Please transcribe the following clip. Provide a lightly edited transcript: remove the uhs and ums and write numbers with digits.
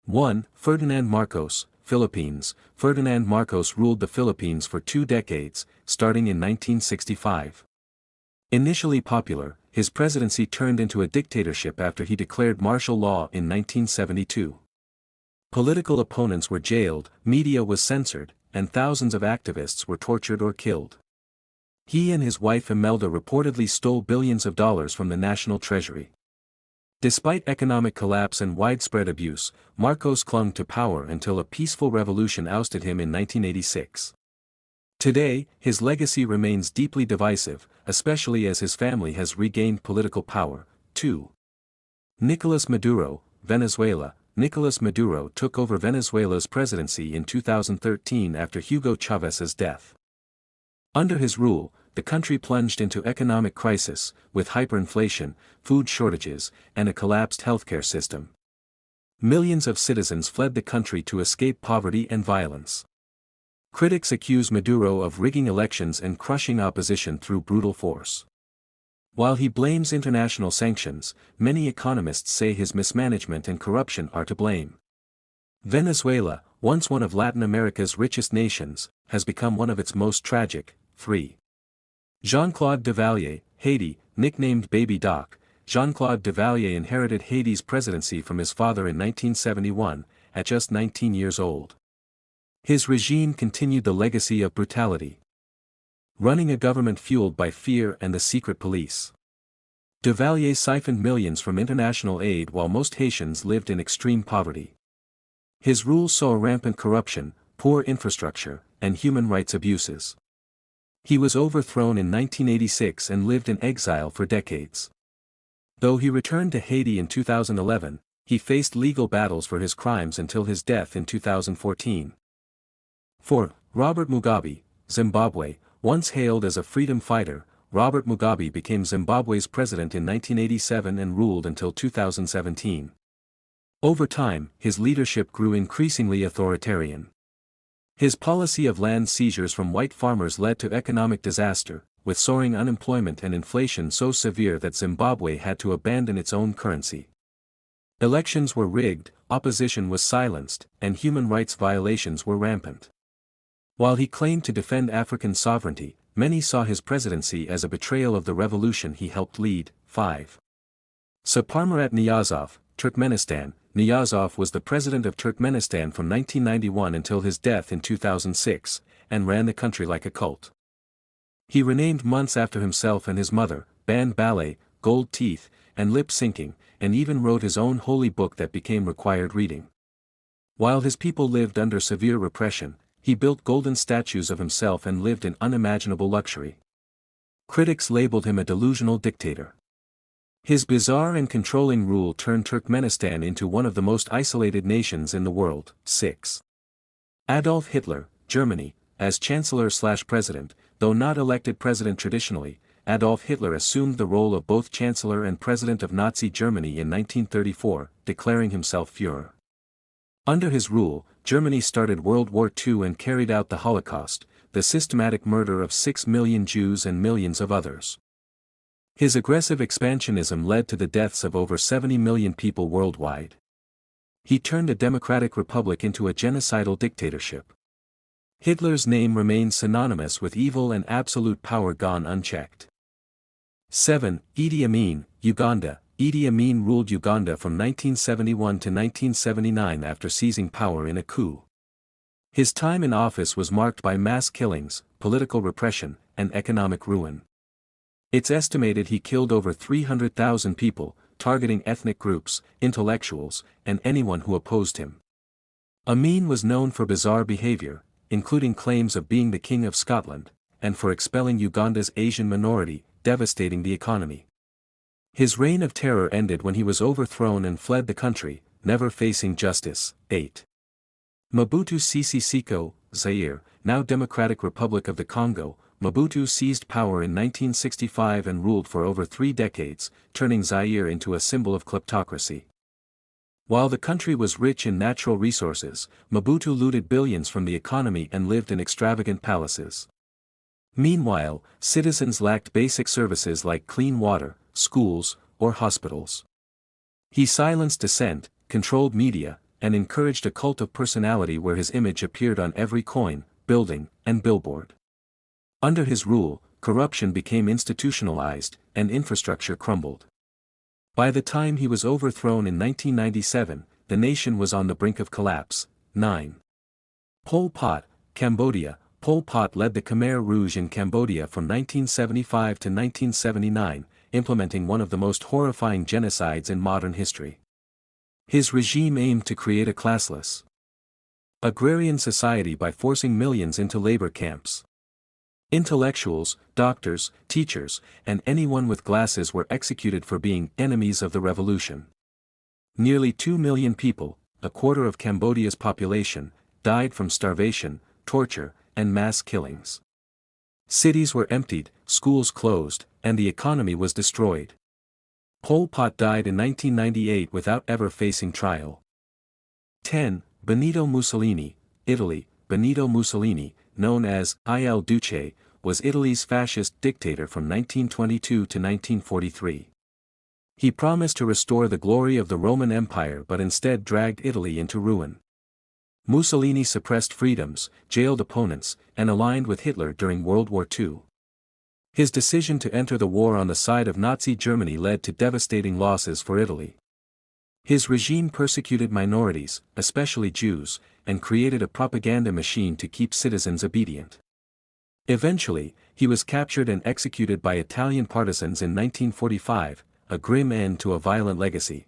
1. Ferdinand Marcos, Philippines. Ferdinand Marcos ruled the Philippines for 2 decades, starting in 1965. Initially popular, his presidency turned into a dictatorship after he declared martial law in 1972. Political opponents were jailed, media was censored, and thousands of activists were tortured or killed. He and his wife Imelda reportedly stole billions of dollars from the national treasury. Despite economic collapse and widespread abuse, Marcos clung to power until a peaceful revolution ousted him in 1986. Today, his legacy remains deeply divisive, especially as his family has regained political power. 2. Nicolas Maduro, Venezuela. Nicolas Maduro took over Venezuela's presidency in 2013 after Hugo Chávez's death. Under his rule, the country plunged into economic crisis, with hyperinflation, food shortages, and a collapsed healthcare system. Millions of citizens fled the country to escape poverty and violence. Critics accuse Maduro of rigging elections and crushing opposition through brutal force. While he blames international sanctions, many economists say his mismanagement and corruption are to blame. Venezuela, once one of Latin America's richest nations, has become one of its most tragic. 3. Jean-Claude Duvalier, Haiti. Nicknamed Baby Doc, Jean-Claude Duvalier inherited Haiti's presidency from his father in 1971, at just 19 years old. His regime continued the legacy of brutality, running a government fueled by fear and the secret police. Duvalier siphoned millions from international aid while most Haitians lived in extreme poverty. His rule saw rampant corruption, poor infrastructure, and human rights abuses. He was overthrown in 1986 and lived in exile for decades. Though he returned to Haiti in 2011, he faced legal battles for his crimes until his death in 2014. 4. Robert Mugabe, Zimbabwe. Once hailed as a freedom fighter, Robert Mugabe became Zimbabwe's president in 1987 and ruled until 2017. Over time, his leadership grew increasingly authoritarian. His policy of land seizures from white farmers led to economic disaster, with soaring unemployment and inflation so severe that Zimbabwe had to abandon its own currency. Elections were rigged, opposition was silenced, and human rights violations were rampant. While he claimed to defend African sovereignty, many saw his presidency as a betrayal of the revolution he helped lead. 5. Saparmurat Niyazov, Turkmenistan. Niyazov was the president of Turkmenistan from 1991 until his death in 2006, and ran the country like a cult. He renamed months after himself and his mother, banned ballet, gold teeth, and lip syncing, and even wrote his own holy book that became required reading. While his people lived under severe repression, he built golden statues of himself and lived in unimaginable luxury. Critics labeled him a delusional dictator. His bizarre and controlling rule turned Turkmenistan into one of the most isolated nations in the world. 6. Adolf Hitler, Germany. As Chancellor/President, though not elected president traditionally, Adolf Hitler assumed the role of both Chancellor and President of Nazi Germany in 1934, declaring himself Führer. Under his rule, Germany started World War II and carried out the Holocaust, the systematic murder of 6 million Jews and millions of others. His aggressive expansionism led to the deaths of over 70 million people worldwide. He turned a democratic republic into a genocidal dictatorship. Hitler's name remains synonymous with evil and absolute power gone unchecked. 7. Idi Amin, Uganda. Idi Amin ruled Uganda from 1971 to 1979 after seizing power in a coup. His time in office was marked by mass killings, political repression, and economic ruin. It's estimated he killed over 300,000 people, targeting ethnic groups, intellectuals, and anyone who opposed him. Amin was known for bizarre behavior, including claims of being the King of Scotland, and for expelling Uganda's Asian minority, devastating the economy. His reign of terror ended when he was overthrown and fled the country, never facing justice. 8. Mobutu Sese Seko, Zaire. Now Democratic Republic of the Congo, Mobutu seized power in 1965 and ruled for over 3 decades, turning Zaire into a symbol of kleptocracy. While the country was rich in natural resources, Mobutu looted billions from the economy and lived in extravagant palaces. Meanwhile, citizens lacked basic services like clean water, schools, or hospitals. He silenced dissent, controlled media, and encouraged a cult of personality where his image appeared on every coin, building, and billboard. Under his rule, corruption became institutionalized, and infrastructure crumbled. By the time he was overthrown in 1997, the nation was on the brink of collapse. 9. Pol Pot, Cambodia. Pol Pot led the Khmer Rouge in Cambodia from 1975 to 1979, implementing one of the most horrifying genocides in modern history. His regime aimed to create a classless, agrarian society by forcing millions into labor camps. Intellectuals, doctors, teachers, and anyone with glasses were executed for being enemies of the revolution. Nearly 2 million people, a quarter of Cambodia's population, died from starvation, torture, and mass killings. Cities were emptied, schools closed, and the economy was destroyed. Pol Pot died in 1998 without ever facing trial. 10. Benito Mussolini, Italy. Benito Mussolini, known as Il Duce, was Italy's fascist dictator from 1922 to 1943. He promised to restore the glory of the Roman Empire but instead dragged Italy into ruin. Mussolini suppressed freedoms, jailed opponents, and aligned with Hitler during World War II. His decision to enter the war on the side of Nazi Germany led to devastating losses for Italy. His regime persecuted minorities, especially Jews, and created a propaganda machine to keep citizens obedient. Eventually, he was captured and executed by Italian partisans in 1945, a grim end to a violent legacy.